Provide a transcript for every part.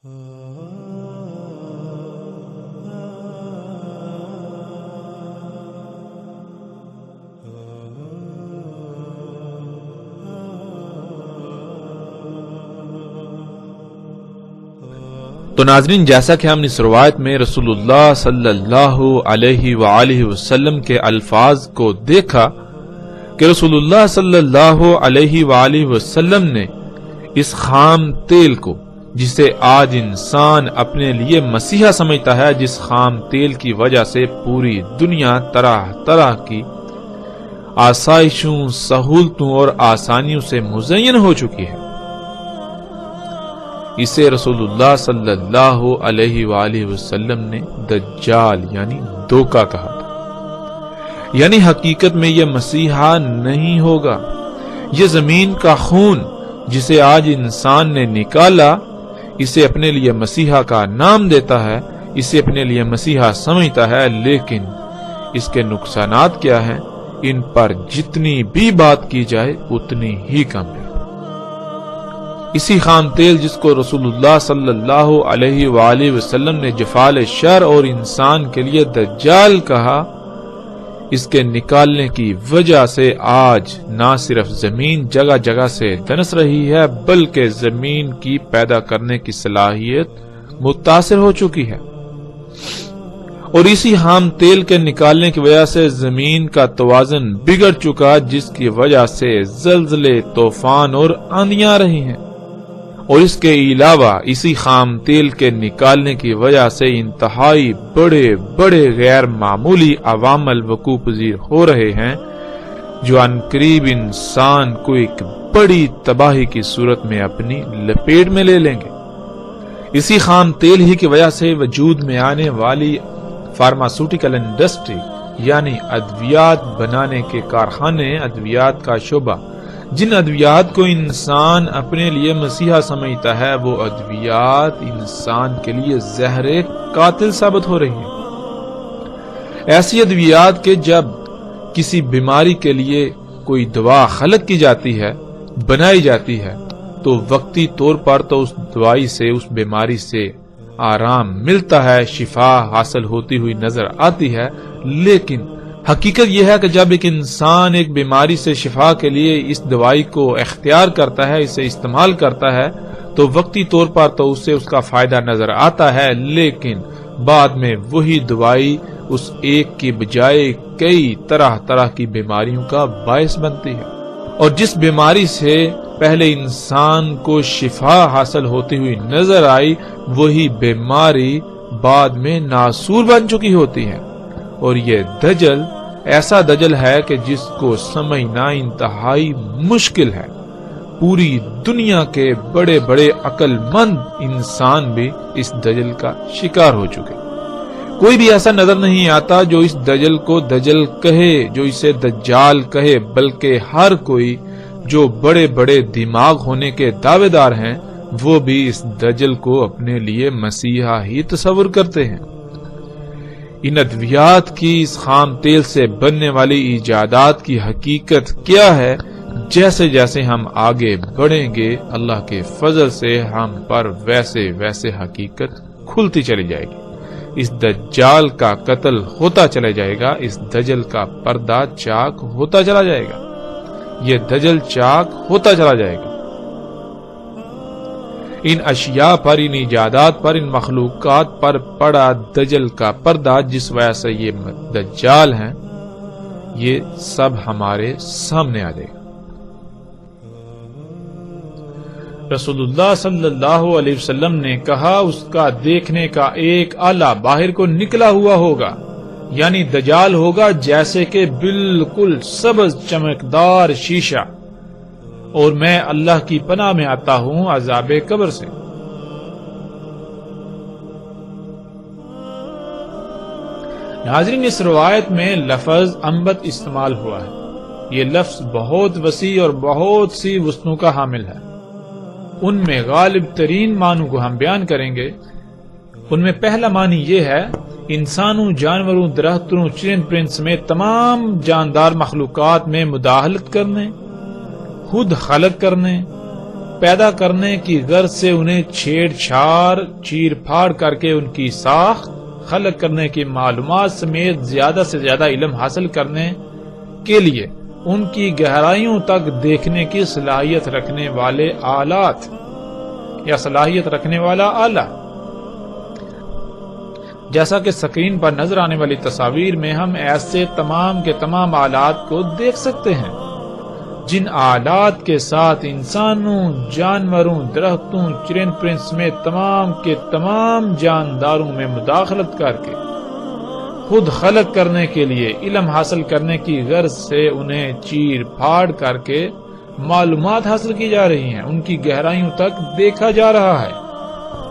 تو ناظرین، جیسا کہ ہم نے اس روایت میں رسول اللہ صلی اللہ علیہ وآلہ وسلم کے الفاظ کو دیکھا کہ رسول اللہ صلی اللہ علیہ وآلہ وسلم نے اس خام تیل کو، جسے آج انسان اپنے لیے مسیحا سمجھتا ہے، جس خام تیل کی وجہ سے پوری دنیا طرح طرح کی آسائشوں، سہولتوں اور آسانیوں سے مزین ہو چکی ہے، اسے رسول اللہ صلی اللہ علیہ وآلہ وسلم نے دجال یعنی دھوکہ کہا تھا۔ یعنی حقیقت میں یہ مسیحا نہیں ہوگا۔ یہ زمین کا خون جسے آج انسان نے نکالا، اسے اپنے لیے مسیحا کا نام دیتا ہے، اسے اپنے لیے مسیحا سمجھتا ہے، لیکن اس کے نقصانات کیا ہیں؟ ان پر جتنی بھی بات کی جائے اتنی ہی کم ہے۔ اسی خام تیل جس کو رسول اللہ صلی اللہ علیہ وآلہ وسلم نے جفال شر اور انسان کے لیے دجال کہا، اس کے نکالنے کی وجہ سے آج نہ صرف زمین جگہ جگہ سے دنس رہی ہے، بلکہ زمین کی پیدا کرنے کی صلاحیت متاثر ہو چکی ہے، اور اسی خام تیل کے نکالنے کی وجہ سے زمین کا توازن بگڑ چکا، جس کی وجہ سے زلزلے، طوفان اور آندیاں رہی ہیں، اور اس کے علاوہ اسی خام تیل کے نکالنے کی وجہ سے انتہائی بڑے بڑے غیر معمولی عوامل وقوع پذیر ہو رہے ہیں، جو عنقریب انسان کو ایک بڑی تباہی کی صورت میں اپنی لپیٹ میں لے لیں گے۔ اسی خام تیل ہی کی وجہ سے وجود میں آنے والی فارماسیوٹیکل انڈسٹری یعنی ادویات بنانے کے کارخانے، ادویات کا شعبہ، جن ادویات کو انسان اپنے لیے مسیحا سمجھتا ہے، وہ ادویات انسان کے لیے زہر قاتل ثابت ہو رہی ہیں۔ ایسی ادویات کہ جب کسی بیماری کے لیے کوئی دوا خلق کی جاتی ہے، بنائی جاتی ہے، تو وقتی طور پر تو اس دوائی سے، اس بیماری سے آرام ملتا ہے، شفا حاصل ہوتی ہوئی نظر آتی ہے، لیکن حقیقت یہ ہے کہ جب ایک انسان ایک بیماری سے شفا کے لیے اس دوائی کو اختیار کرتا ہے، اسے استعمال کرتا ہے، تو وقتی طور پر تو اسے اس کا فائدہ نظر آتا ہے، لیکن بعد میں وہی دوائی اس ایک کی بجائے کئی طرح طرح کی بیماریوں کا باعث بنتی ہے، اور جس بیماری سے پہلے انسان کو شفا حاصل ہوتی ہوئی نظر آئی، وہی بیماری بعد میں ناسور بن چکی ہوتی ہے۔ اور یہ دجل ایسا دجل ہے کہ جس کو سمجھنا انتہائی مشکل ہے۔ پوری دنیا کے بڑے بڑے عقل مند انسان بھی اس دجل کا شکار ہو چکے۔ کوئی بھی ایسا نظر نہیں آتا جو اس دجل کو دجل کہے، جو اسے دجال کہے، بلکہ ہر کوئی جو بڑے بڑے دماغ ہونے کے دعوے دار ہیں، وہ بھی اس دجل کو اپنے لیے مسیحا ہی تصور کرتے ہیں۔ ان ادویات کی، اس خام تیل سے بننے والی ایجادات کی حقیقت کیا ہے؟ جیسے جیسے ہم آگے بڑھیں گے، اللہ کے فضل سے ہم پر ویسے ویسے حقیقت کھلتی چلی جائے گی۔ اس دجال کا قتل ہوتا چلا جائے گا، اس دجل کا پردہ چاک ہوتا چلا جائے گا، یہ دجل چاک ہوتا چلا جائے گا۔ ان اشیاء پر، ان ایجادات پر، ان مخلوقات پر پڑا دجل کا پردہ، جس وجہ سے یہ دجال ہیں، یہ سب ہمارے سامنے آ جائے گا۔ رسول اللہ صلی اللہ علیہ وسلم نے کہا، اس کا دیکھنے کا ایک آلہ باہر کو نکلا ہوا ہوگا، یعنی دجال ہوگا جیسے کہ بالکل سبز چمکدار شیشہ، اور میں اللہ کی پناہ میں آتا ہوں عذاب قبر سے۔ ناظرین، اس روایت میں لفظ انبت استعمال ہوا ہے۔ یہ لفظ بہت وسیع اور بہت سی وسعتوں کا حامل ہے۔ ان میں غالب ترین معنوں کو ہم بیان کریں گے۔ ان میں پہلا معنی یہ ہے، انسانوں، جانوروں، درختوں، چرند پرند سمیت تمام جاندار مخلوقات میں مداخلت کرنے، خود خلق کرنے، پیدا کرنے کی غرض سے انہیں چھیڑ چھاڑ چیر پھاڑ کر کے ان کی ساخت، خلق کرنے کی معلومات سمیت زیادہ سے زیادہ علم حاصل کرنے کے لیے ان کی گہرائیوں تک دیکھنے کی صلاحیت رکھنے والے آلات یا صلاحیت رکھنے والا آلہ، جیسا کہ سکرین پر نظر آنے والی تصاویر میں ہم ایسے تمام کے تمام آلات کو دیکھ سکتے ہیں جن آلات کے ساتھ انسانوں، جانوروں، درختوں، چرند پرند سمیت تمام کے تمام جانداروں میں مداخلت کر کے خود خلق کرنے کے لیے علم حاصل کرنے کی غرض سے انہیں چیر پھاڑ کر کے معلومات حاصل کی جا رہی ہیں، ان کی گہرائیوں تک دیکھا جا رہا ہے۔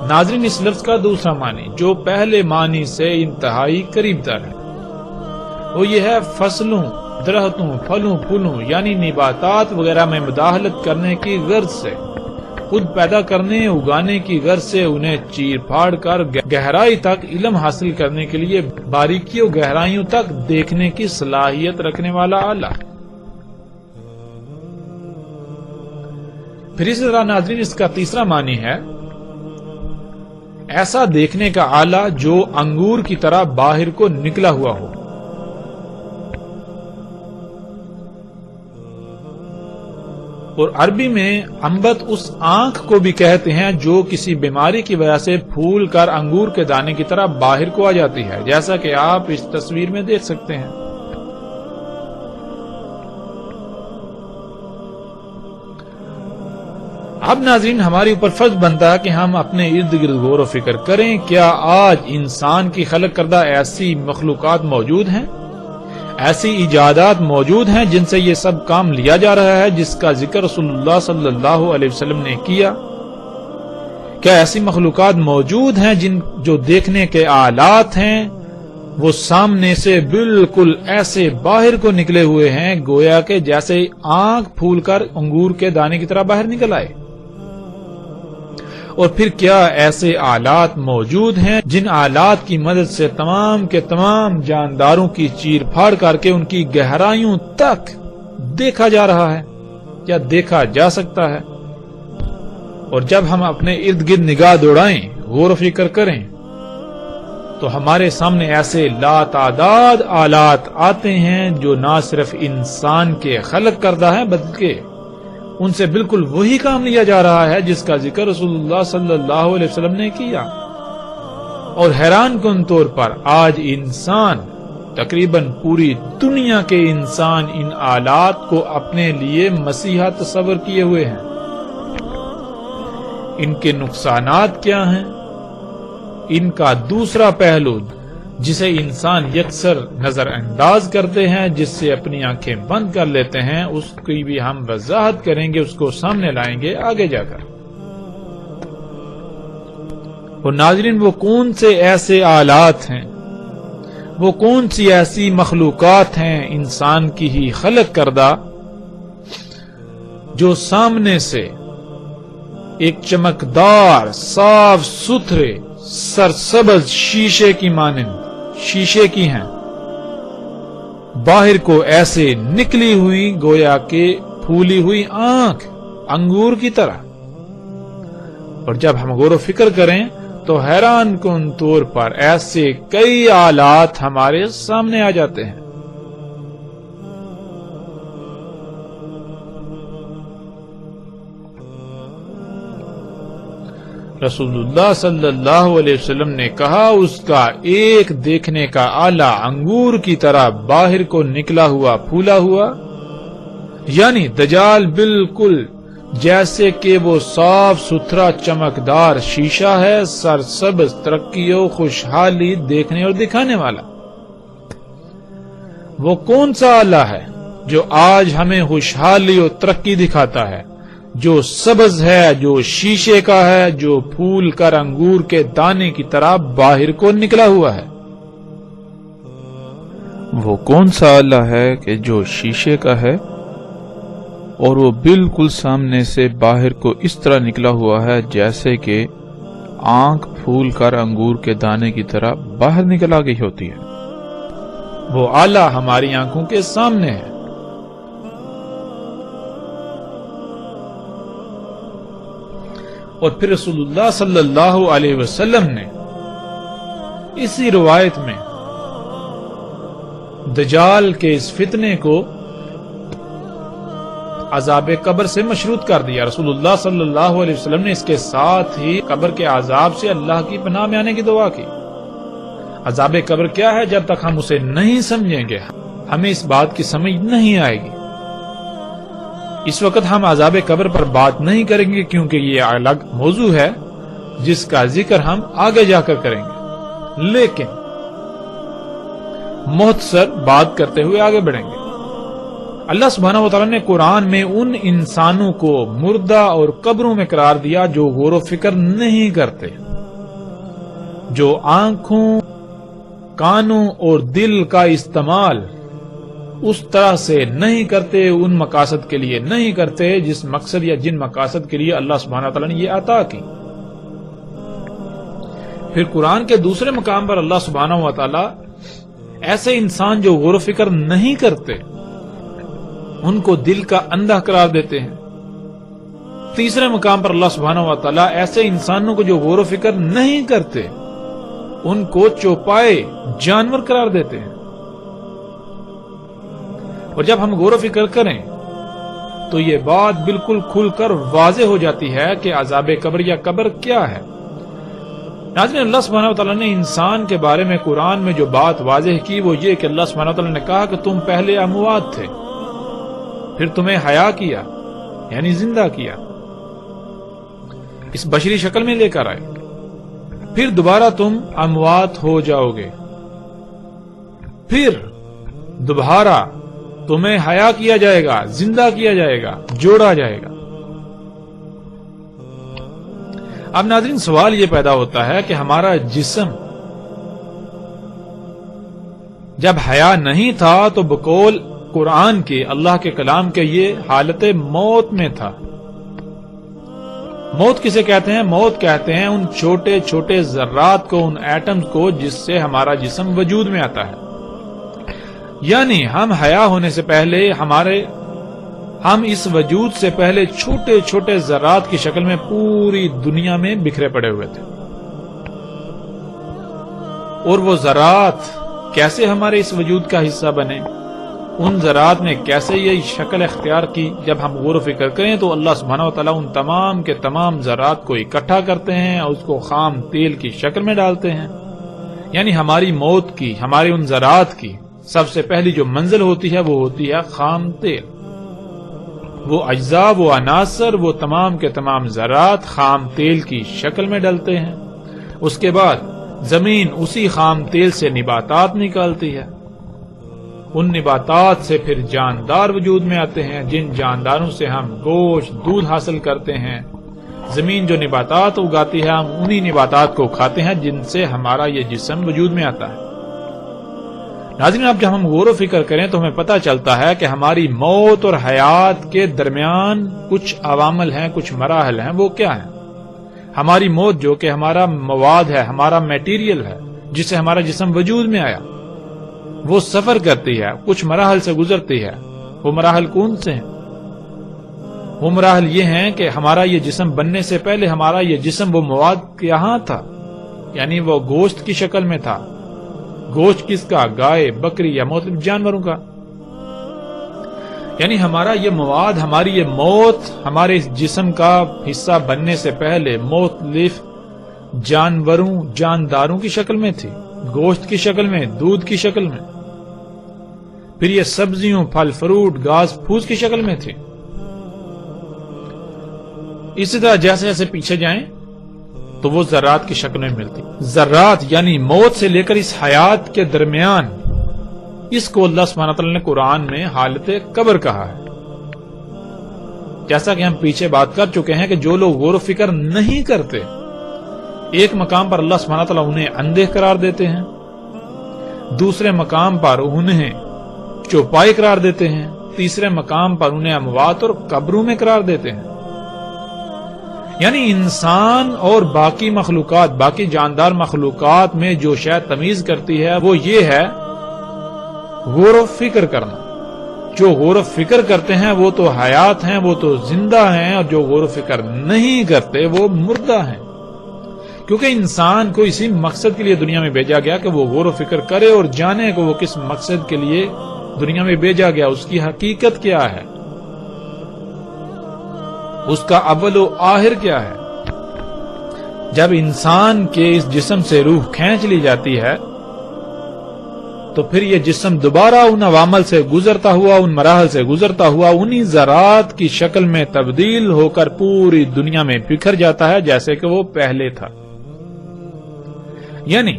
ناظرین، اس لفظ کا دوسرا معنی جو پہلے معنی سے انتہائی قریب تر ہے وہ یہ ہے فصلوں، درختوں، پھلوں پھولوں یعنی نباتات وغیرہ میں مداخلت کرنے کی غرض سے، خود پیدا کرنے اگانے کی غرض سے انہیں چیر پھاڑ کر گہرائی تک علم حاصل کرنے کے لیے باریکیوں گہرائیوں تک دیکھنے کی صلاحیت رکھنے والا آلہ۔ پھر اسی طرح ناظرین اس کا تیسرا معنی ہے ایسا دیکھنے کا آلہ جو انگور کی طرح باہر کو نکلا ہوا ہو۔ اور عربی میں انبت اس آنکھ کو بھی کہتے ہیں جو کسی بیماری کی وجہ سے پھول کر انگور کے دانے کی طرح باہر کو آ جاتی ہے، جیسا کہ آپ اس تصویر میں دیکھ سکتے ہیں۔ اب ناظرین ہمارے اوپر فرض بنتا ہے کہ ہم اپنے ارد گرد غور و فکر کریں، کیا آج انسان کی خلق کردہ ایسی مخلوقات موجود ہیں، ایسی ایجادات موجود ہیں جن سے یہ سب کام لیا جا رہا ہے جس کا ذکر رسول اللہ صلی اللہ علیہ وسلم نے کیا؟ کیا ایسی مخلوقات موجود ہیں جو دیکھنے کے آلات ہیں وہ سامنے سے بالکل ایسے باہر کو نکلے ہوئے ہیں گویا کہ جیسے آنکھ پھول کر انگور کے دانے کی طرح باہر نکل آئے؟ اور پھر کیا ایسے آلات موجود ہیں جن آلات کی مدد سے تمام کے تمام جانداروں کی چیر پھاڑ کر کے ان کی گہرائیوں تک دیکھا جا رہا ہے یا دیکھا جا سکتا ہے؟ اور جب ہم اپنے ارد گرد نگاہ دوڑائیں، غور و فکر کریں تو ہمارے سامنے ایسے لاتعداد آلات آتے ہیں جو نہ صرف انسان کے خلق کردہ ہیں بلکہ ان سے بالکل وہی کام لیا جا رہا ہے جس کا ذکر رسول اللہ صلی اللہ علیہ وسلم نے کیا۔ اور حیران کن طور پر آج انسان، تقریباً پوری دنیا کے انسان ان آلات کو اپنے لیے مسیحا تصور کیے ہوئے ہیں۔ ان کے نقصانات کیا ہیں؟ ان کا دوسرا پہلو جسے انسان یکسر نظر انداز کرتے ہیں، جس سے اپنی آنکھیں بند کر لیتے ہیں، اس کی بھی ہم وضاحت کریں گے، اس کو سامنے لائیں گے آگے جا کر۔ اور ناظرین وہ کون سے ایسے آلات ہیں، وہ کون سی ایسی مخلوقات ہیں انسان کی ہی خلق کردہ جو سامنے سے ایک چمکدار صاف ستھرے سرسبز شیشے کی مانند شیشے کی ہیں، باہر کو ایسے نکلی ہوئی گویا کہ پھولی ہوئی آنکھ انگور کی طرح؟ اور جب ہم غور و فکر کریں تو حیران کن طور پر ایسے کئی آلات ہمارے سامنے آ جاتے ہیں۔ رسول اللہ صلی اللہ علیہ وسلم نے کہا اس کا ایک دیکھنے کا آلہ انگور کی طرح باہر کو نکلا ہوا پھولا ہوا، یعنی دجال بالکل جیسے کہ وہ صاف ستھرا چمکدار شیشہ ہے، سرسبز، ترقی و خوشحالی دیکھنے اور دکھانے والا۔ وہ کون سا آلہ ہے جو آج ہمیں خوشحالی اور ترقی دکھاتا ہے، جو سبز ہے، جو شیشے کا ہے، جو پھول کر انگور کے دانے کی طرح باہر کو نکلا ہوا ہے؟ وہ کون سا آلہ ہے کہ جو شیشے کا ہے اور وہ بالکل سامنے سے باہر کو اس طرح نکلا ہوا ہے جیسے کہ آنکھ پھول کر انگور کے دانے کی طرح باہر نکل آ گئی ہوتی ہے؟ وہ آلہ ہماری آنکھوں کے سامنے ہے۔ اور پھر رسول اللہ صلی اللہ علیہ وسلم نے اسی روایت میں دجال کے اس فتنے کو عذاب قبر سے مشروط کر دیا. رسول اللہ صلی اللہ علیہ وسلم نے اس کے ساتھ ہی قبر کے عذاب سے اللہ کی پناہ میں آنے کی دعا کی. عذاب قبر کیا ہے؟ جب تک ہم اسے نہیں سمجھیں گے ہمیں اس بات کی سمجھ نہیں آئے گی. اس وقت ہم عذاب قبر پر بات نہیں کریں گے کیونکہ یہ الگ موضوع ہے جس کا ذکر ہم آگے جا کر کریں گے، لیکن مختصر بات کرتے ہوئے آگے بڑھیں گے. اللہ سبحانہ وتعالی نے قرآن میں ان انسانوں کو مردہ اور قبروں میں قرار دیا جو غور و فکر نہیں کرتے، جو آنکھوں، کانوں اور دل کا استعمال اس طرح سے نہیں کرتے، ان مقاصد کے لیے نہیں کرتے جس مقصد یا جن مقاصد کے لیے اللہ سبحانہ وتعالی نے یہ عطا کی. پھر قرآن کے دوسرے مقام پر اللہ سبحانہ وتعالی ایسے انسان جو غور و فکر نہیں کرتے ان کو دل کا اندھا قرار دیتے ہیں. تیسرے مقام پر اللہ سبحانہ وتعالی ایسے انسانوں کو جو غور و فکر نہیں کرتے ان کو چوپائے جانور قرار دیتے ہیں. اور جب ہم غور و فکر کریں تو یہ بات بالکل کھل کر واضح ہو جاتی ہے کہ عذاب قبر یا قبر کیا ہے. ناظرین، اللہ سبحانہ وتعالی نے انسان کے بارے میں قرآن میں جو بات واضح کی وہ یہ کہ اللہ سبحانہ وتعالی نے کہا کہ تم پہلے اموات تھے، پھر تمہیں حیا کیا یعنی زندہ کیا، اس بشری شکل میں لے کر آئے، پھر دوبارہ تم اموات ہو جاؤ گے، پھر دوبارہ تمہیں حیا کیا جائے گا، زندہ کیا جائے گا، جوڑا جائے گا. اب ناظرین سوال یہ پیدا ہوتا ہے کہ ہمارا جسم جب حیا نہیں تھا تو بقول قرآن کے، اللہ کے کلام کے، یہ حالت موت میں تھا. موت کسے کہتے ہیں؟ موت کہتے ہیں ان چھوٹے چھوٹے ذرات کو، ان ایٹمز کو جس سے ہمارا جسم وجود میں آتا ہے. یعنی ہم حیا ہونے سے پہلے ہم اس وجود سے پہلے چھوٹے چھوٹے ذرات کی شکل میں پوری دنیا میں بکھرے پڑے ہوئے تھے. اور وہ ذرات کیسے ہمارے اس وجود کا حصہ بنے، ان ذرات نے کیسے یہ شکل اختیار کی، جب ہم غور و فکر کریں تو اللہ سبحانہ وتعالی ان تمام کے تمام ذرات کو اکٹھا کرتے ہیں اور اس کو خام تیل کی شکل میں ڈالتے ہیں. یعنی ہماری موت کی، ہمارے ان ذرات کی سب سے پہلی جو منزل ہوتی ہے وہ ہوتی ہے خام تیل. وہ اجزاء، وہ عناصر، وہ تمام کے تمام ذرات خام تیل کی شکل میں ڈلتے ہیں. اس کے بعد زمین اسی خام تیل سے نباتات نکالتی ہے، ان نباتات سے پھر جاندار وجود میں آتے ہیں، جن جانداروں سے ہم گوشت، دودھ حاصل کرتے ہیں. زمین جو نباتات اگاتی ہے ہم انہی نباتات کو کھاتے ہیں جن سے ہمارا یہ جسم وجود میں آتا ہے. ناظرین، اب جب ہم غور و فکر کریں تو ہمیں پتہ چلتا ہے کہ ہماری موت اور حیات کے درمیان کچھ عوامل ہیں، کچھ مراحل ہیں. وہ کیا ہیں؟ ہماری موت جو کہ ہمارا مواد ہے، ہمارا میٹیریل ہے جس سے ہمارا جسم وجود میں آیا، وہ سفر کرتی ہے، کچھ مراحل سے گزرتی ہے. وہ مراحل کون سے ہیں؟ وہ مراحل یہ ہیں کہ ہمارا یہ جسم بننے سے پہلے ہمارا یہ جسم وہ مواد کہاں تھا، یعنی وہ گوشت کی شکل میں تھا. گوشت کس کا؟ گائے، بکری یا مختلف جانوروں کا. یعنی ہمارا یہ مواد، ہماری یہ موت ہمارے اس جسم کا حصہ بننے سے پہلے مختلف جانوروں، جانداروں کی شکل میں تھی، گوشت کی شکل میں، دودھ کی شکل میں. پھر یہ سبزیوں، پھل فروٹ، گھاس پھوس کی شکل میں تھی. اسی طرح جیسے جیسے پیچھے جائیں تو وہ ذرات کی شکل میں ملتی. ذرات یعنی موت سے لے کر اس حیات کے درمیان، اس کو اللہ سبحانہ تعالی نے قرآن میں حالت قبر کہا ہے. جیسا کہ ہم پیچھے بات کر چکے ہیں کہ جو لوگ غور و فکر نہیں کرتے، ایک مقام پر اللہ سبحانہ تعالی انہیں اندھے قرار دیتے ہیں، دوسرے مقام پر انہیں چوپائے قرار دیتے ہیں، تیسرے مقام پر انہیں اموات اور قبروں میں قرار دیتے ہیں. یعنی انسان اور باقی مخلوقات، باقی جاندار مخلوقات میں جو شے تمیز کرتی ہے وہ یہ ہے غور و فکر کرنا. جو غور و فکر کرتے ہیں وہ تو حیات ہیں، وہ تو زندہ ہیں، اور جو غور و فکر نہیں کرتے وہ مردہ ہیں، کیونکہ انسان کو اسی مقصد کے لیے دنیا میں بھیجا گیا کہ وہ غور و فکر کرے اور جانے کہ وہ کس مقصد کے لیے دنیا میں بھیجا گیا، اس کی حقیقت کیا ہے، اس کا اول و آخر کیا ہے۔ جب انسان کے اس جسم سے روح کھینچ لی جاتی ہے تو پھر یہ جسم دوبارہ ان عوامل سے گزرتا ہوا، ان مراحل سے گزرتا ہوا، انہی ذرات کی شکل میں تبدیل ہو کر پوری دنیا میں بکھر جاتا ہے جیسے کہ وہ پہلے تھا۔ یعنی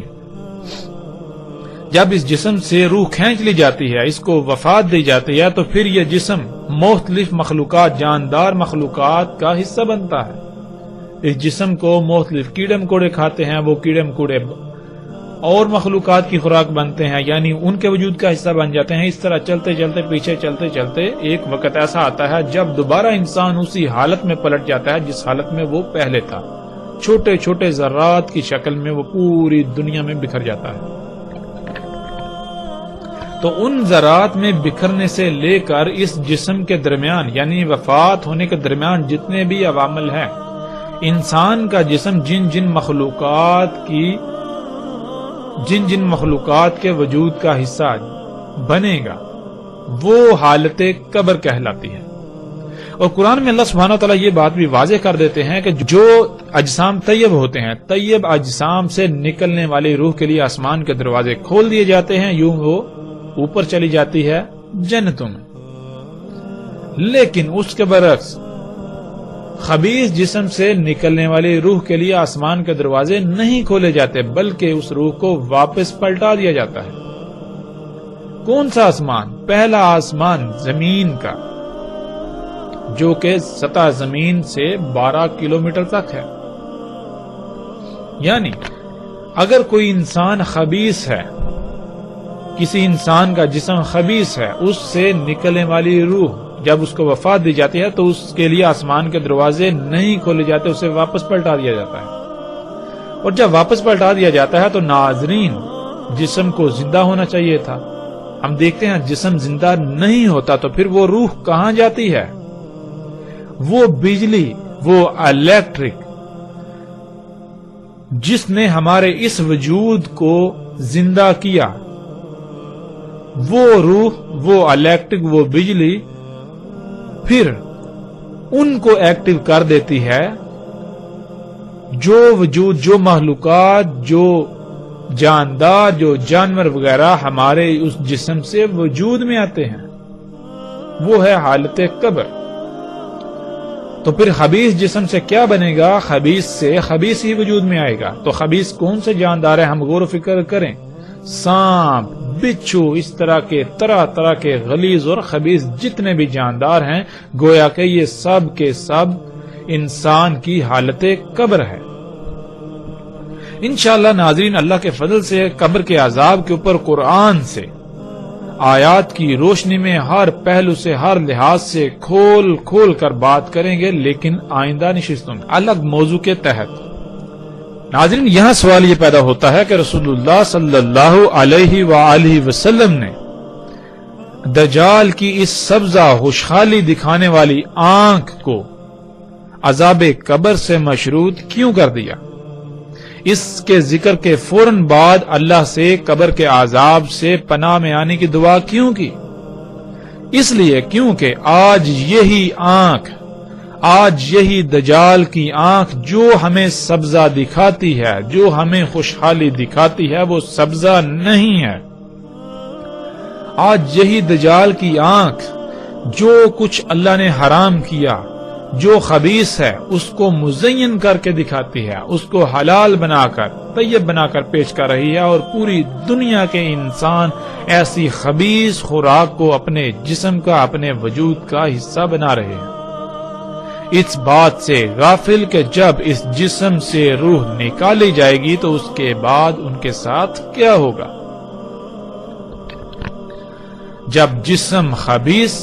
جب اس جسم سے روح کھینچ لی جاتی ہے، اس کو وفات دی جاتی ہے، تو پھر یہ جسم مختلف مخلوقات، جاندار مخلوقات کا حصہ بنتا ہے۔ اس جسم کو مختلف کیڑے مکوڑے کھاتے ہیں، وہ کیڑے مکوڑے اور مخلوقات کی خوراک بنتے ہیں، یعنی ان کے وجود کا حصہ بن جاتے ہیں۔ اس طرح چلتے چلتے پیچھے چلتے چلتے ایک وقت ایسا آتا ہے جب دوبارہ انسان اسی حالت میں پلٹ جاتا ہے جس حالت میں وہ پہلے تھا، چھوٹے چھوٹے ذرات کی شکل میں وہ پوری دنیا میں بکھر جاتا ہے۔ تو ان ذرات میں بکھرنے سے لے کر اس جسم کے درمیان، یعنی وفات ہونے کے درمیان جتنے بھی عوامل ہیں، انسان کا جسم جن جن مخلوقات کے وجود کا حصہ بنے گا وہ حالت قبر کہلاتی ہے۔ اور قرآن میں اللہ سبحانہ وتعالی یہ بات بھی واضح کر دیتے ہیں کہ جو اجسام طیب ہوتے ہیں، طیب اجسام سے نکلنے والی روح کے لیے آسمان کے دروازے کھول دیے جاتے ہیں، یوں وہ اوپر چلی جاتی ہے جنتوں میں۔ لیکن اس کے برعکس خبیث جسم سے نکلنے والی روح کے لیے آسمان کے دروازے نہیں کھولے جاتے، بلکہ اس روح کو واپس پلٹا دیا جاتا ہے۔ کون سا آسمان؟ پہلا آسمان زمین کا، جو کہ سطح زمین سے 12 کلومیٹر تک ہے۔ یعنی اگر کوئی انسان خبیث ہے، کسی انسان کا جسم خبیث ہے، اس سے نکلنے والی روح جب اس کو وفات دی جاتی ہے تو اس کے لیے آسمان کے دروازے نہیں کھولے جاتے، اسے واپس پلٹا دیا جاتا ہے۔ اور جب واپس پلٹا دیا جاتا ہے تو ناظرین، جسم کو زندہ ہونا چاہیے تھا، ہم دیکھتے ہیں جسم زندہ نہیں ہوتا، تو پھر وہ روح کہاں جاتی ہے؟ وہ بجلی، وہ الیکٹرک جس نے ہمارے اس وجود کو زندہ کیا، وہ روح، وہ الیکٹرک، وہ بجلی پھر ان کو ایکٹیو کر دیتی ہے، جو وجود، جو مخلوقات، جو جاندار، جو جانور وغیرہ ہمارے اس جسم سے وجود میں آتے ہیں، وہ ہے حالت قبر۔ تو پھر خبیث جسم سے کیا بنے گا؟ خبیث سے خبیث ہی وجود میں آئے گا۔ تو خبیث کون سے جاندار ہیں؟ ہم غور و فکر کریں، سانپ، بچھو، اس طرح طرح کے غلیظ اور خبیث جتنے بھی جاندار ہیں، گویا کہ یہ سب کے سب انسان کی حالت قبر ہے۔ انشاءاللہ ناظرین، اللہ کے فضل سے قبر کے عذاب کے اوپر قرآن سے، آیات کی روشنی میں ہر پہلو سے، ہر لحاظ سے کھول کر بات کریں گے، لیکن آئندہ نشستوں میں الگ موضوع کے تحت۔ ناظرین، یہاں سوال یہ پیدا ہوتا ہے کہ رسول اللہ صلی اللہ علیہ وآلہ وسلم نے دجال کی اس سبزہ خوشحالی دکھانے والی آنکھ کو عذاب قبر سے مشروط کیوں کر دیا؟ اس کے ذکر کے فوراً بعد اللہ سے قبر کے عذاب سے پناہ میں آنے کی دعا کیوں کی؟ اس لیے کیونکہ آج یہی دجال کی آنکھ جو ہمیں سبزہ دکھاتی ہے، جو ہمیں خوشحالی دکھاتی ہے، وہ سبزہ نہیں ہے۔ آج یہی دجال کی آنکھ جو کچھ اللہ نے حرام کیا، جو خبیث ہے، اس کو مزین کر کے دکھاتی ہے، اس کو حلال بنا کر، طیب بنا کر پیش کر رہی ہے، اور پوری دنیا کے انسان ایسی خبیث خوراک کو اپنے جسم کا، اپنے وجود کا حصہ بنا رہے ہیں۔ اس بات سے غافل کہ جب اس جسم سے روح نکالی جائے گی تو اس کے بعد ان کے ساتھ کیا ہوگا۔ جب جسم خبیث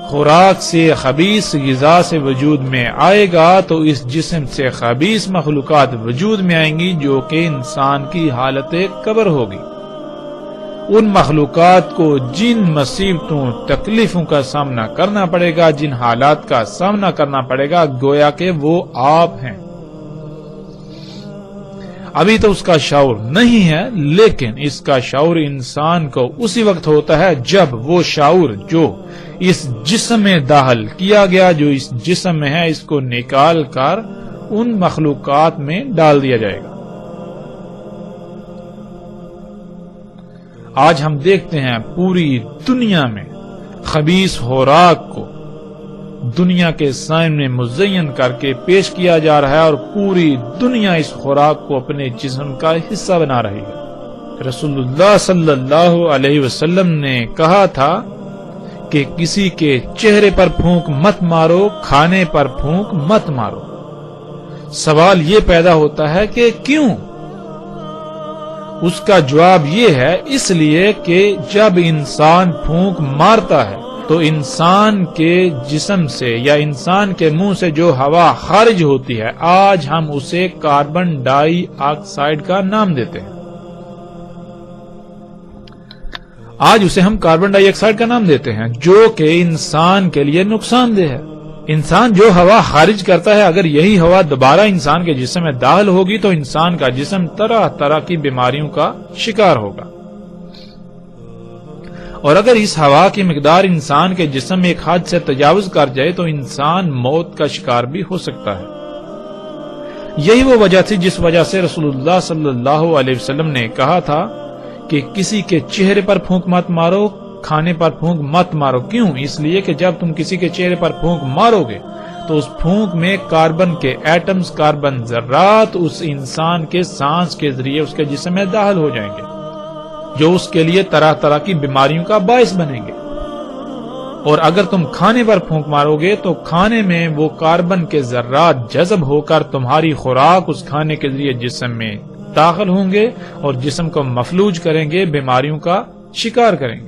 خوراک سے، خبیث غذا سے وجود میں آئے گا تو اس جسم سے خبیث مخلوقات وجود میں آئیں گی، جو کہ انسان کی حالت قبر ہوگی۔ ان مخلوقات کو جن مصیبتوں تکلیفوں کا سامنا کرنا پڑے گا، جن حالات کا سامنا کرنا پڑے گا، گویا کہ وہ آپ ہیں۔ ابھی تو اس کا شعور نہیں ہے، لیکن اس کا شعور انسان کو اسی وقت ہوتا ہے جب وہ شعور جو اس جسم میں داخل کیا گیا، جو اس جسم میں ہے، اس کو نکال کر ان مخلوقات میں ڈال دیا جائے گا۔ آج ہم دیکھتے ہیں پوری دنیا میں خبیث خوراک کو دنیا کے سامنے مزین کر کے پیش کیا جا رہا ہے، اور پوری دنیا اس خوراک کو اپنے جسم کا حصہ بنا رہی ہے۔ رسول اللہ صلی اللہ علیہ وسلم نے کہا تھا کہ کسی کے چہرے پر پھونک مت مارو، کھانے پر پھونک مت مارو۔ سوال یہ پیدا ہوتا ہے کہ کیوں؟ اس کا جواب یہ ہے، اس لیے کہ جب انسان پھونک مارتا ہے تو انسان کے جسم سے یا انسان کے منہ سے جو ہوا خارج ہوتی ہے، آج ہم اسے کاربن ڈائی آکسائڈ کا نام دیتے ہیں۔ آج اسے ہم کاربن ڈائی آکسائڈ کا نام دیتے ہیں، جو کہ انسان کے لیے نقصان دہ ہے۔ انسان جو ہوا خارج کرتا ہے، اگر یہی ہوا دوبارہ انسان کے جسم میں داخل ہوگی تو انسان کا جسم طرح طرح کی بیماریوں کا شکار ہوگا، اور اگر اس ہوا کی مقدار انسان کے جسم میں ایک حد سے تجاوز کر جائے تو انسان موت کا شکار بھی ہو سکتا ہے۔ یہی وہ وجہ تھی جس وجہ سے رسول اللہ صلی اللہ علیہ وسلم نے کہا تھا کہ کسی کے چہرے پر پھونک مت مارو، کھانے پر پھونک مت مارو۔ کیوں؟ اس لیے کہ جب تم کسی کے چہرے پر پھونک مارو گے تو اس پھونک میں کاربن کے ایٹمز، کاربن ذرات اس انسان کے سانس کے ذریعے اس کے جسم میں داخل ہو جائیں گے، جو اس کے لیے طرح طرح کی بیماریوں کا باعث بنیں گے۔ اور اگر تم کھانے پر پھونک مارو گے تو کھانے میں وہ کاربن کے ذرات جذب ہو کر تمہاری خوراک اس کھانے کے ذریعے جسم میں داخل ہوں گے اور جسم کو مفلوج کریں گے، بیماریوں کا شکار کریں گے۔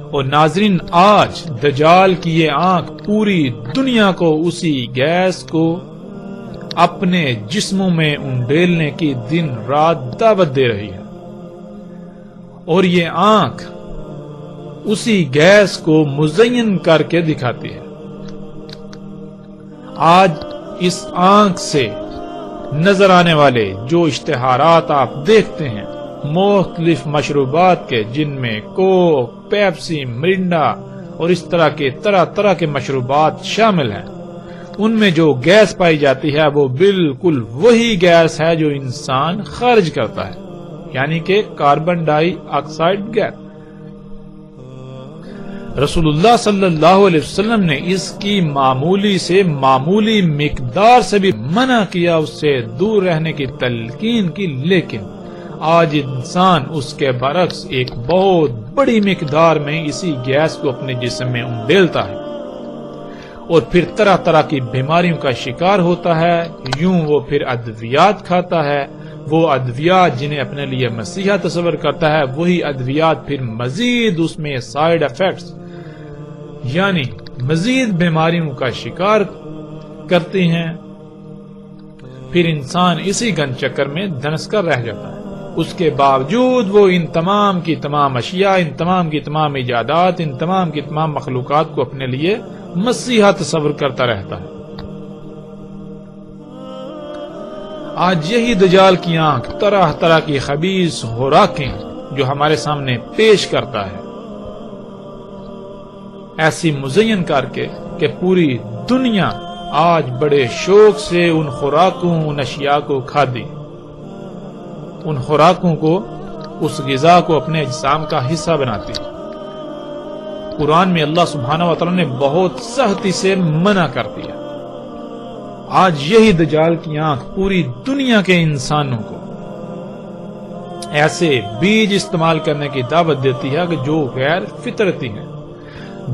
اور ناظرین، آج دجال کی یہ آنکھ پوری دنیا کو اسی گیس کو اپنے جسموں میں انڈیلنے کی دن رات دعوت دے رہی ہے، اور یہ آنکھ اسی گیس کو مزین کر کے دکھاتی ہے۔ آج اس آنکھ سے نظر آنے والے جو اشتہارات آپ دیکھتے ہیں مختلف مشروبات کے، جن میں کوک، پیپسی، مرنڈا اور اس طرح کے مشروبات شامل ہیں، ان میں جو گیس پائی جاتی ہے وہ بالکل وہی گیس ہے جو انسان خارج کرتا ہے، یعنی کہ کاربن ڈائی آکسائڈ گیس۔ رسول اللہ صلی اللہ علیہ وسلم نے اس کی معمولی سے معمولی مقدار سے بھی منع کیا، اس سے دور رہنے کی تلقین کی، لیکن آج انسان اس کے برعکس ایک بہت بڑی مقدار میں اسی گیس کو اپنے جسم میں انڈیلتا ہے، اور پھر طرح طرح کی بیماریوں کا شکار ہوتا ہے۔ یوں وہ پھر ادویات کھاتا ہے، وہ ادویات جنہیں اپنے لیے مسیحا تصور کرتا ہے، وہی ادویات پھر مزید اس میں سائیڈ ایفیکٹس یعنی مزید بیماریوں کا شکار کرتے ہیں۔ پھر انسان اسی گن چکر میں دھنس کر رہ جاتا ہے۔ اس کے باوجود وہ ان تمام کی تمام اشیاء، ان تمام کی تمام ایجادات، ان تمام کی تمام مخلوقات کو اپنے لیے مسیحا تصور کرتا رہتا ہے۔ آج یہی دجال کی آنکھ طرح طرح کی خبیث خوراکیں جو ہمارے سامنے پیش کرتا ہے، ایسی مزین کر کے کہ پوری دنیا آج بڑے شوق سے ان خوراکوں، ان اشیاء کو کھادی، ان خوراکوں کو، اس غذا کو اپنے اجسام کا حصہ بناتی۔ قرآن میں اللہ سبحانہ و تعالی نے بہت سختی سے منع کر دیا۔ آج یہی دجال کی آنکھ پوری دنیا کے انسانوں کو ایسے بیج استعمال کرنے کی دعوت دیتی ہے کہ جو غیر فطرتی ہیں،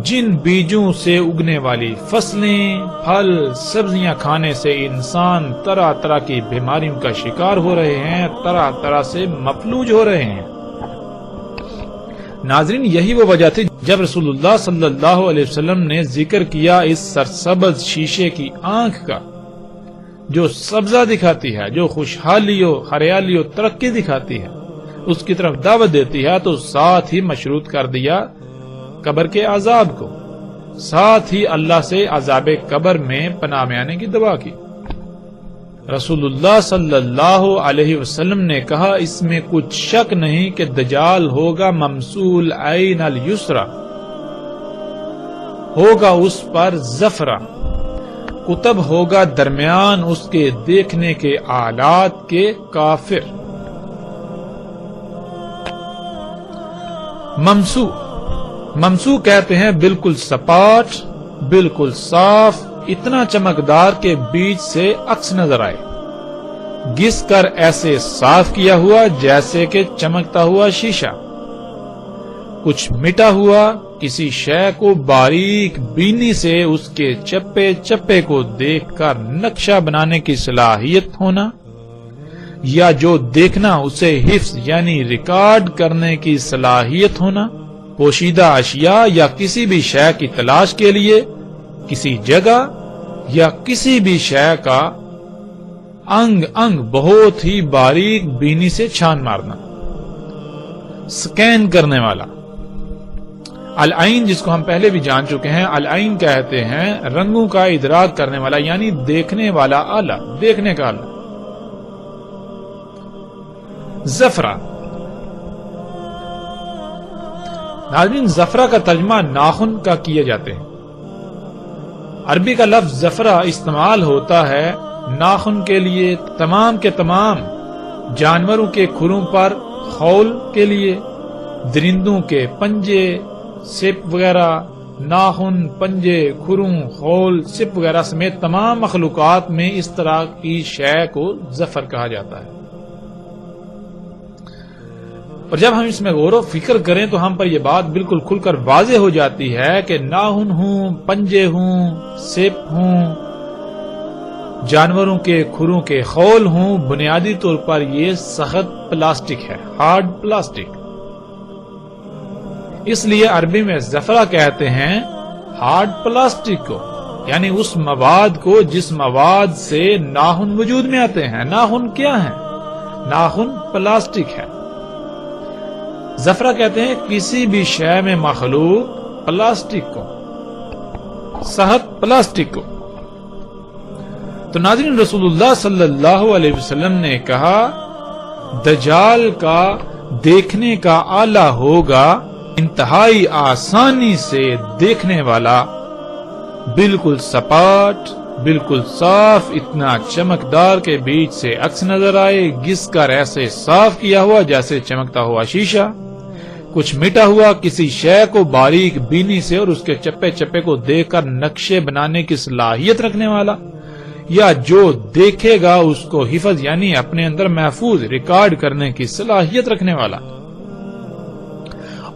جن بیجوں سے اگنے والی فصلیں، پھل، سبزیاں کھانے سے انسان طرح طرح کی بیماریوں کا شکار ہو رہے ہیں، طرح طرح سے مفلوج ہو رہے ہیں۔ ناظرین، یہی وہ وجہ تھی جب رسول اللہ صلی اللہ علیہ وسلم نے ذکر کیا اس سرسبز شیشے کی آنکھ کا، جو سبزہ دکھاتی ہے، جو خوشحالی و ہریالی و ترقی دکھاتی ہے، اس کی طرف دعوت دیتی ہے تو ساتھ ہی مشروط کر دیا قبر کے عذاب کو، ساتھ ہی اللہ سے عذاب قبر میں پناہ میں آنے کی دعا کی۔ رسول اللہ صلی اللہ علیہ وسلم نے کہا اس میں کچھ شک نہیں کہ دجال ہوگا ممسول عین الیسرا، ہوگا اس پر زفرہ، قطب ہوگا درمیان اس کے دیکھنے کے آلات کے کافر۔ ممسو کہتے ہیں بالکل سپاٹ، بالکل صاف، اتنا چمکدار کے بیچ سے عکس نظر آئے، گھس کر ایسے صاف کیا ہوا جیسے کہ چمکتا ہوا شیشہ، کچھ مٹا ہوا، کسی شے کو باریک بینی سے اس کے چپے چپے کو دیکھ کر نقشہ بنانے کی صلاحیت ہونا، یا جو دیکھنا اسے حفظ یعنی ریکارڈ کرنے کی صلاحیت ہونا، پوشیدہ اشیاء یا کسی بھی شے کی تلاش کے لیے کسی جگہ یا کسی بھی شے کا انگ انگ بہت ہی باریک بینی سے چھان مارنا، سکین کرنے والا۔ العین جس کو ہم پہلے بھی جان چکے ہیں، العین کہتے ہیں رنگوں کا ادراک کرنے والا یعنی دیکھنے والا آلہ، دیکھنے کا آلہ۔ زفرہ، ناظرین زفرہ کا ترجمہ ناخن کا کیے جاتے ہیں۔ عربی کا لفظ زفرہ استعمال ہوتا ہے ناخن کے لیے، تمام کے تمام جانوروں کے کھروں پر خول کے لیے، درندوں کے پنجے، سپ وغیرہ، ناخن، پنجے، کھروں، خول، سپ وغیرہ سمیت تمام مخلوقات میں اس طرح کی شے کو زفر کہا جاتا ہے۔ اور جب ہم اس میں غور و فکر کریں تو ہم پر یہ بات بالکل کھل کر واضح ہو جاتی ہے کہ ناخن ہوں، پنجے ہوں، سپ ہوں، جانوروں کے کھروں کے خول ہوں، بنیادی طور پر یہ سخت پلاسٹک ہے، ہارڈ پلاسٹک۔ اس لیے عربی میں زفرہ کہتے ہیں ہارڈ پلاسٹک کو، یعنی اس مواد کو جس مواد سے ناخن وجود میں آتے ہیں۔ ناخن کیا ہے؟ ناخن پلاسٹک ہے۔ زفرہ کہتے ہیں کسی بھی شے میں مخلوق پلاسٹک کو، سخت پلاسٹک کو۔ تو ناظرین رسول اللہ صلی اللہ علیہ وسلم نے کہا دجال کا دیکھنے کا آلہ ہوگا انتہائی آسانی سے دیکھنے والا، بالکل سپاٹ، بالکل صاف، اتنا چمکدار کے بیچ سے عکس نظر آئے، گھس کر ایسے صاف کیا ہوا جیسے چمکتا ہوا شیشہ، کچھ مٹا ہوا، کسی شے کو باریک بینی سے اور اس کے چپے چپے کو دیکھ کر نقشے بنانے کی صلاحیت رکھنے والا، یا جو دیکھے گا اس کو حفظ یعنی اپنے اندر محفوظ ریکارڈ کرنے کی صلاحیت رکھنے والا،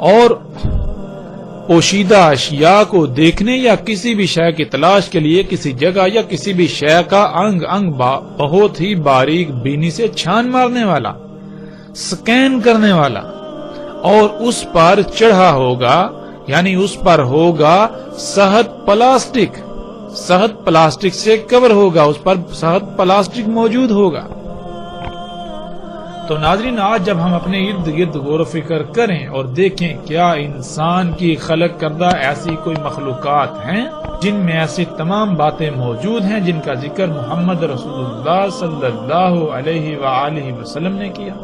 اور پوشیدہ اشیاء کو دیکھنے یا کسی بھی شے کی تلاش کے لیے کسی جگہ یا کسی بھی شے کا انگ انگ بہت ہی باریک بینی سے چھان مارنے والا، سکین کرنے والا، اور اس پر چڑھا ہوگا یعنی اس پر ہوگا سخت پلاسٹک، سخت پلاسٹک سے کور ہوگا، اس پر سخت پلاسٹک موجود ہوگا۔ تو ناظرین آج جب ہم اپنے ارد گرد غور و فکر کریں اور دیکھیں کیا انسان کی خلق کردہ ایسی کوئی مخلوقات ہیں جن میں ایسی تمام باتیں موجود ہیں جن کا ذکر محمد رسول اللہ صلی اللہ علیہ وآلہ وسلم نے کیا،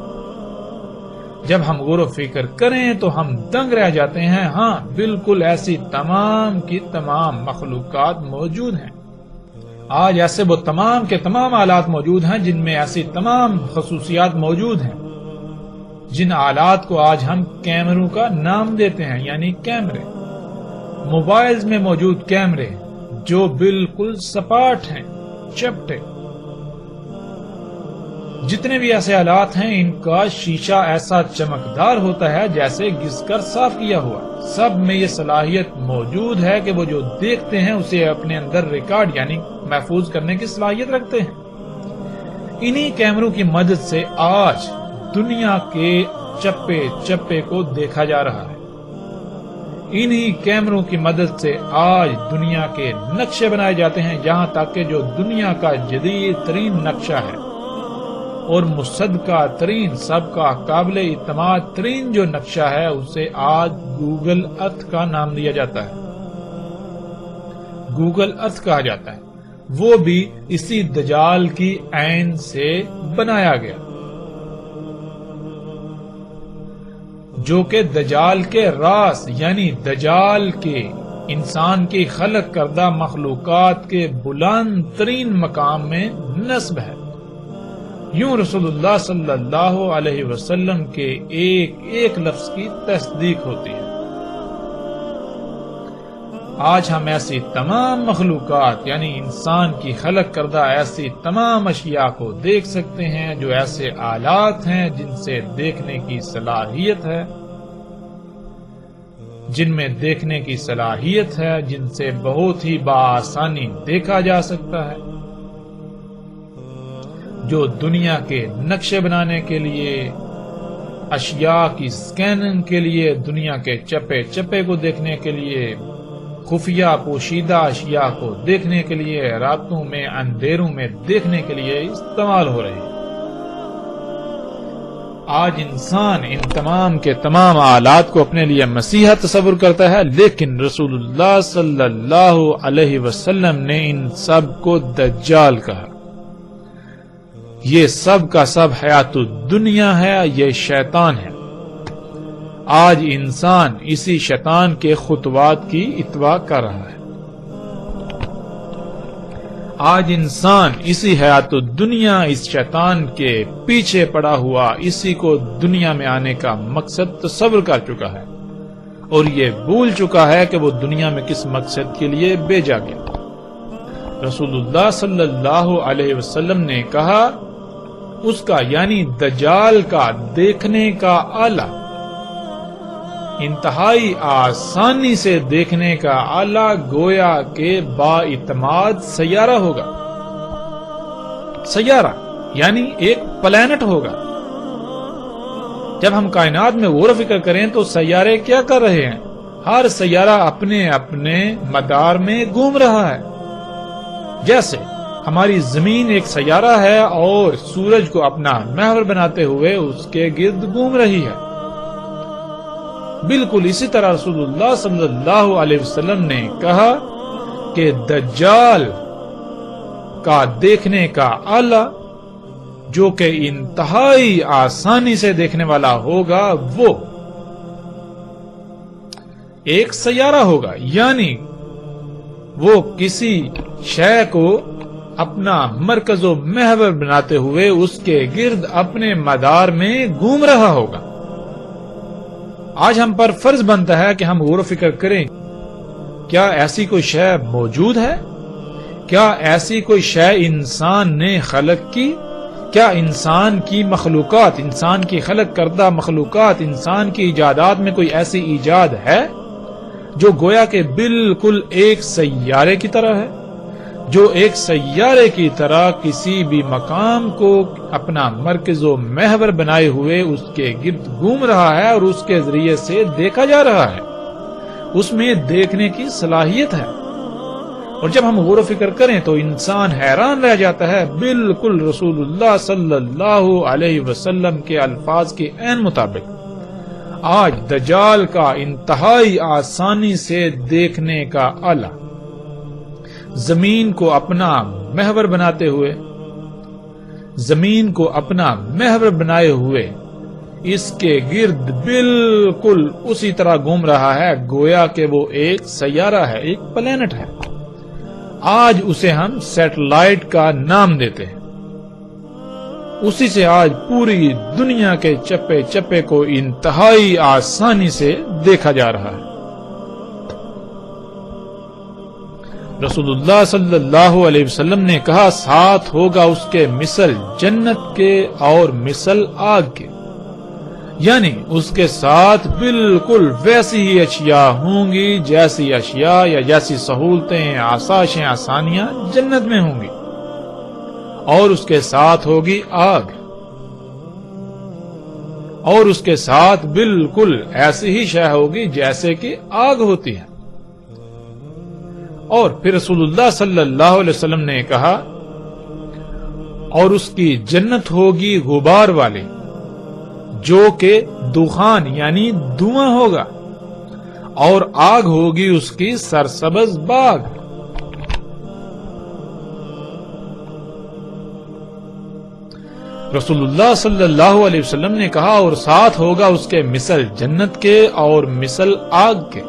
جب ہم غور و فکر کریں تو ہم دنگ رہ جاتے ہیں۔ ہاں بالکل ایسی تمام کی تمام مخلوقات موجود ہیں۔ آج ایسے وہ تمام کے تمام آلات موجود ہیں جن میں ایسی تمام خصوصیات موجود ہیں جن آلات کو آج ہم کیمروں کا نام دیتے ہیں، یعنی کیمرے، موبائلز میں موجود کیمرے جو بالکل سپاٹ ہیں، چپٹے۔ جتنے بھی ایسے آلات ہیں ان کا شیشہ ایسا چمکدار ہوتا ہے جیسے گھس کر صاف کیا ہوا، سب میں یہ صلاحیت موجود ہے کہ وہ جو دیکھتے ہیں اسے اپنے اندر ریکارڈ یعنی محفوظ کرنے کی صلاحیت رکھتے ہیں۔ انہی کیمروں کی مدد سے آج دنیا کے چپے چپے کو دیکھا جا رہا ہے، انہی کیمروں کی مدد سے آج دنیا کے نقشے بنائے جاتے ہیں، جہاں تک کہ جو دنیا کا جدید ترین نقشہ ہے اور مصدقہ ترین، سب کا قابل اعتماد ترین جو نقشہ ہے اسے آج گوگل ارتھ کا نام دیا جاتا ہے، گوگل ارتھ کہا جاتا ہے، وہ بھی اسی دجال کی عین سے بنایا گیا، جو کہ دجال کے راس یعنی دجال کے انسان کی خلق کردہ مخلوقات کے بلند ترین مقام میں نصب ہے۔ یوں رسول اللہ صلی اللہ علیہ وسلم کے ایک ایک لفظ کی تصدیق ہوتی ہے۔ آج ہم ایسی تمام مخلوقات یعنی انسان کی خلق کردہ ایسی تمام اشیاء کو دیکھ سکتے ہیں جو ایسے آلات ہیں جن سے دیکھنے کی صلاحیت ہے، جن میں دیکھنے کی صلاحیت ہے، جن سے بہت ہی بآسانی دیکھا جا سکتا ہے، جو دنیا کے نقشے بنانے کے لیے، اشیاء کی سکیننگ کے لیے، دنیا کے چپے چپے کو دیکھنے کے لیے، خفیہ پوشیدہ اشیاء کو دیکھنے کے لیے، راتوں میں اندھیروں میں دیکھنے کے لیے استعمال ہو رہے ہیں۔ آج انسان ان تمام کے تمام آلات کو اپنے لیے مسیحا تصور کرتا ہے، لیکن رسول اللہ صلی اللہ علیہ وسلم نے ان سب کو دجال کہا۔ یہ سب کا سب حیات الدنیا ہے، یہ شیطان ہے۔ آج انسان اسی شیطان کے خطوات کی اتباع کر رہا ہے۔ آج انسان اسی حیات الدنیا، اس شیطان کے پیچھے پڑا ہوا، اسی کو دنیا میں آنے کا مقصد تصور کر چکا ہے، اور یہ بھول چکا ہے کہ وہ دنیا میں کس مقصد کے لیے بھیجا گیا۔ رسول اللہ صلی اللہ علیہ وسلم نے کہا اس کا یعنی دجال کا دیکھنے کا آلہ، انتہائی آسانی سے دیکھنے کا آلہ گویا کہ بااعتماد سیارہ ہوگا۔ سیارہ یعنی ایک پلانٹ ہوگا۔ جب ہم کائنات میں غور و فکر کریں تو سیارے کیا کر رہے ہیں؟ ہر سیارہ اپنے اپنے مدار میں گھوم رہا ہے۔ جیسے ہماری زمین ایک سیارہ ہے اور سورج کو اپنا محور بناتے ہوئے اس کے گرد گھوم رہی ہے، بالکل اسی طرح رسول اللہ صلی اللہ علیہ وسلم نے کہا کہ دجال کا دیکھنے کا آلہ جو کہ انتہائی آسانی سے دیکھنے والا ہوگا وہ ایک سیارہ ہوگا، یعنی وہ کسی شے کو اپنا مرکز و محور بناتے ہوئے اس کے گرد اپنے مدار میں گھوم رہا ہوگا۔ آج ہم پر فرض بنتا ہے کہ ہم غور و فکر کریں، کیا ایسی کوئی شے موجود ہے؟ کیا ایسی کوئی شے انسان نے خلق کی؟ کیا انسان کی مخلوقات، انسان کی خلق کردہ مخلوقات، انسان کی ایجادات میں کوئی ایسی ایجاد ہے جو گویا کہ بالکل ایک سیارے کی طرح ہے، جو ایک سیارے کی طرح کسی بھی مقام کو اپنا مرکز و محور بنائے ہوئے اس کے گرد گھوم رہا ہے اور اس کے ذریعے سے دیکھا جا رہا ہے، اس میں دیکھنے کی صلاحیت ہے؟ اور جب ہم غور و فکر کریں تو انسان حیران رہ جاتا ہے، بالکل رسول اللہ صلی اللہ علیہ وسلم کے الفاظ کے عین مطابق آج دجال کا انتہائی آسانی سے دیکھنے کا آلہ، زمین کو اپنا محور بناتے ہوئے، زمین کو اپنا محور بنائے ہوئے اس کے گرد بالکل اسی طرح گھوم رہا ہے گویا کہ وہ ایک سیارہ ہے، ایک پلانٹ ہے۔ آج اسے ہم سیٹلائٹ کا نام دیتے ہیں۔ اسی سے آج پوری دنیا کے چپے چپے کو انتہائی آسانی سے دیکھا جا رہا ہے۔ رسول اللہ صلی اللہ علیہ وسلم نے کہا ساتھ ہوگا اس کے مثل جنت کے اور مثل آگ کے، یعنی اس کے ساتھ بالکل ویسی ہی اشیاء ہوں گی جیسی اشیاء یا جیسی سہولتیں، آسائشیں، آسانیاں جنت میں ہوں گی، اور اس کے ساتھ ہوگی آگ، اور اس کے ساتھ بالکل ایسی ہی شے ہوگی جیسے کہ آگ ہوتی ہے۔ اور پھر رسول اللہ صلی اللہ علیہ وسلم نے کہا اور اس کی جنت ہوگی غبار والی جو کہ دخان یعنی دھواں ہوگا، اور آگ ہوگی اس کی سرسبز باغ۔ رسول اللہ صلی اللہ علیہ وسلم نے کہا، اور ساتھ ہوگا اس کے مثل جنت کے اور مثل آگ کے،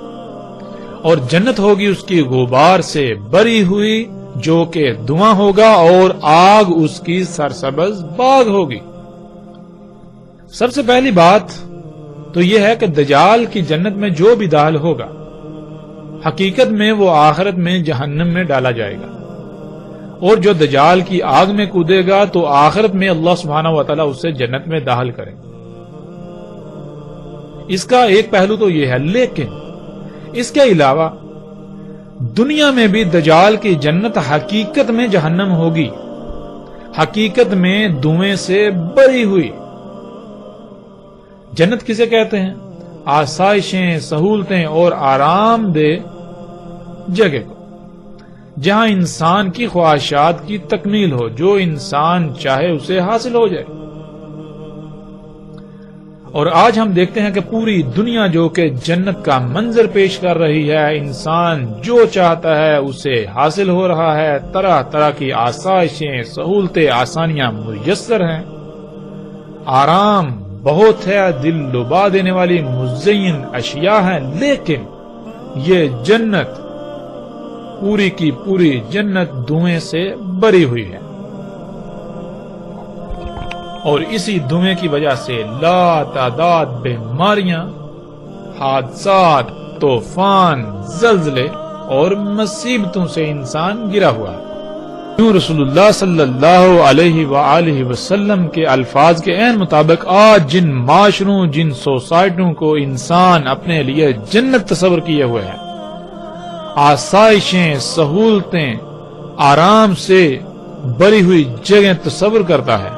اور جنت ہوگی اس کی غبار سے بری ہوئی جو کہ دھواں ہوگا، اور آگ اس کی سرسبز باغ ہوگی۔ سب سے پہلی بات تو یہ ہے کہ دجال کی جنت میں جو بھی داخل ہوگا، حقیقت میں وہ آخرت میں جہنم میں ڈالا جائے گا، اور جو دجال کی آگ میں کودے گا تو آخرت میں اللہ سبحانہ و تعالیٰ اسے جنت میں داخل کرے گا۔ اس کا ایک پہلو تو یہ ہے، لیکن اس کے علاوہ دنیا میں بھی دجال کی جنت حقیقت میں جہنم ہوگی، حقیقت میں دھویں سے بری ہوئی۔ جنت کسے کہتے ہیں؟ آسائشیں، سہولتیں اور آرام دہ جگہ کو، جہاں انسان کی خواہشات کی تکمیل ہو، جو انسان چاہے اسے حاصل ہو جائے۔ اور آج ہم دیکھتے ہیں کہ پوری دنیا جو کہ جنت کا منظر پیش کر رہی ہے، انسان جو چاہتا ہے اسے حاصل ہو رہا ہے، طرح طرح کی آسائشیں، سہولتیں، آسانیاں میسر ہیں، آرام بہت ہے، دل لبا دینے والی مزین اشیاء ہیں، لیکن یہ جنت پوری کی پوری جنت دھویں سے بری ہوئی ہے، اور اسی دھویں کی وجہ سے لا تعداد بیماریاں، حادثات، طوفان، زلزلے اور مصیبتوں سے انسان گرا ہوا ہے۔ کیوں رسول اللہ صلی اللہ علیہ وآلہ وسلم کے الفاظ کے عین مطابق آج جن معاشروں، جن سوسائٹیوں کو انسان اپنے لیے جنت تصور کیے ہوئے ہیں، آسائشیں، سہولتیں، آرام سے بری ہوئی جگہ تصور کرتا ہے،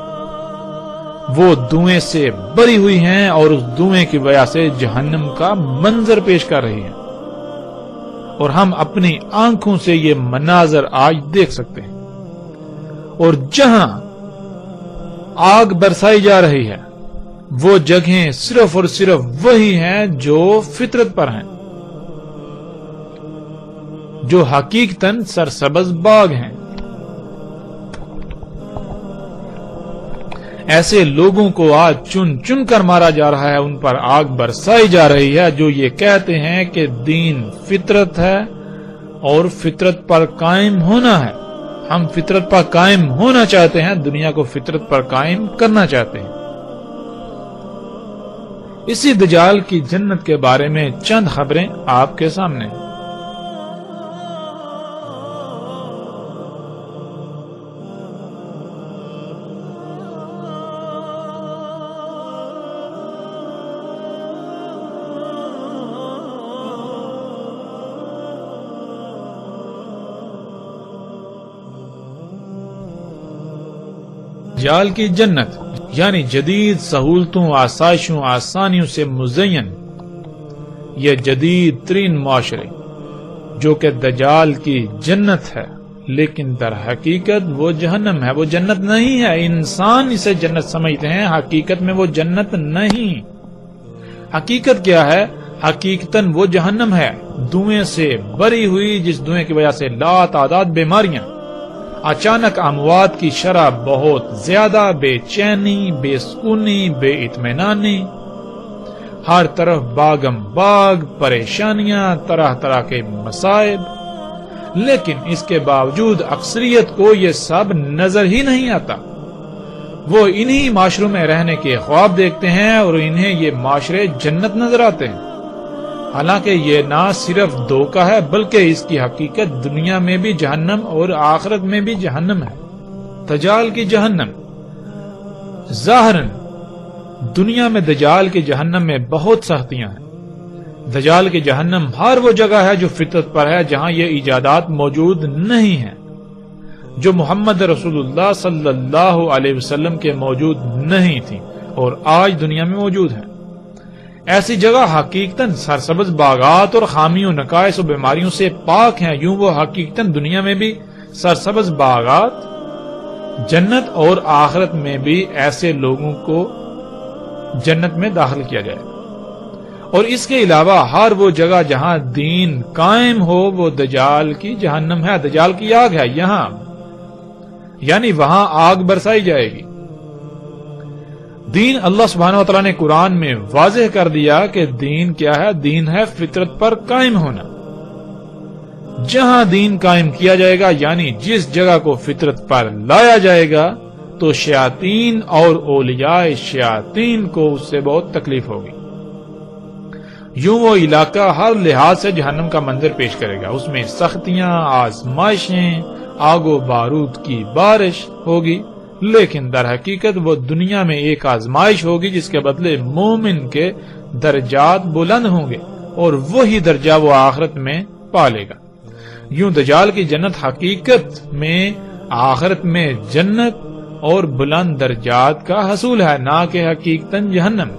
وہ دھویں سے بری ہوئی ہیں، اور اس دھویں کی وجہ سے جہنم کا منظر پیش کر رہی ہیں، اور ہم اپنی آنکھوں سے یہ مناظر آج دیکھ سکتے ہیں۔ اور جہاں آگ برسائی جا رہی ہے وہ جگہیں صرف اور صرف وہی ہیں جو فطرت پر ہیں، جو حقیقتاً سرسبز باغ ہیں۔ ایسے لوگوں کو آج چن چن کر مارا جا رہا ہے، ان پر آگ برسائی جا رہی ہے جو یہ کہتے ہیں کہ دین فطرت ہے اور فطرت پر قائم ہونا ہے۔ ہم فطرت پر قائم ہونا چاہتے ہیں، دنیا کو فطرت پر قائم کرنا چاہتے ہیں۔ اسی دجال کی جنت کے بارے میں چند خبریں آپ کے سامنے ہیں۔ دجال کی جنت یعنی جدید سہولتوں، آسائشوں، آسانیوں سے مزین یہ جدید ترین معاشرے جو کہ دجال کی جنت ہے، لیکن در حقیقت وہ جہنم ہے، وہ جنت نہیں ہے۔ انسان اسے جنت سمجھتے ہیں، حقیقت میں وہ جنت نہیں۔ حقیقت کیا ہے؟ حقیقتاً وہ جہنم ہے، دھویں سے بری ہوئی، جس دھویں کی وجہ سے لا تعداد بیماریاں، اچانک اموات کی شرح بہت زیادہ، بے چینی، بے سکونی، بے اطمینانی، ہر طرف باغم باغ، پریشانیاں، طرح طرح کے مصائب، لیکن اس کے باوجود اکثریت کو یہ سب نظر ہی نہیں آتا۔ وہ انہی معاشروں میں رہنے کے خواب دیکھتے ہیں اور انہیں یہ معاشرے جنت نظر آتے ہیں، حالانکہ یہ نہ صرف دھوکہ ہے بلکہ اس کی حقیقت دنیا میں بھی جہنم اور آخرت میں بھی جہنم ہے۔ دجال کی جہنم ظاہراً دنیا میں دجال کی جہنم میں بہت سختیاں ہیں۔ دجال کی جہنم ہر وہ جگہ ہے جو فطرت پر ہے، جہاں یہ ایجادات موجود نہیں ہیں، جو محمد رسول اللہ صلی اللہ علیہ وسلم کے موجود نہیں تھی اور آج دنیا میں موجود ہیں۔ ایسی جگہ حقیقتاً سرسبز باغات اور خامیوں، نقائص و بیماریوں سے پاک ہیں۔ یوں وہ حقیقتاً دنیا میں بھی سرسبز باغات جنت اور آخرت میں بھی ایسے لوگوں کو جنت میں داخل کیا جائے گا، اور اس کے علاوہ ہر وہ جگہ جہاں دین قائم ہو وہ دجال کی جہنم ہے، دجال کی آگ ہے یہاں، یعنی وہاں آگ برسائی جائے گی۔ دین اللہ سبحانہ وتعالی نے قرآن میں واضح کر دیا کہ دین کیا ہے، دین ہے فطرت پر قائم ہونا۔ جہاں دین قائم کیا جائے گا یعنی جس جگہ کو فطرت پر لایا جائے گا تو شیاطین اور اولیاء شیاطین کو اس سے بہت تکلیف ہوگی۔ یوں وہ علاقہ ہر لحاظ سے جہنم کا منظر پیش کرے گا، اس میں سختیاں، آزمائشیں، آگ و بارود کی بارش ہوگی، لیکن در حقیقت وہ دنیا میں ایک آزمائش ہوگی جس کے بدلے مومن کے درجات بلند ہوں گے اور وہی درجہ وہ آخرت میں پالے گا۔ یوں دجال کی جنت حقیقت میں آخرت میں جنت اور بلند درجات کا حصول ہے، نہ کہ حقیقتاً جہنم۔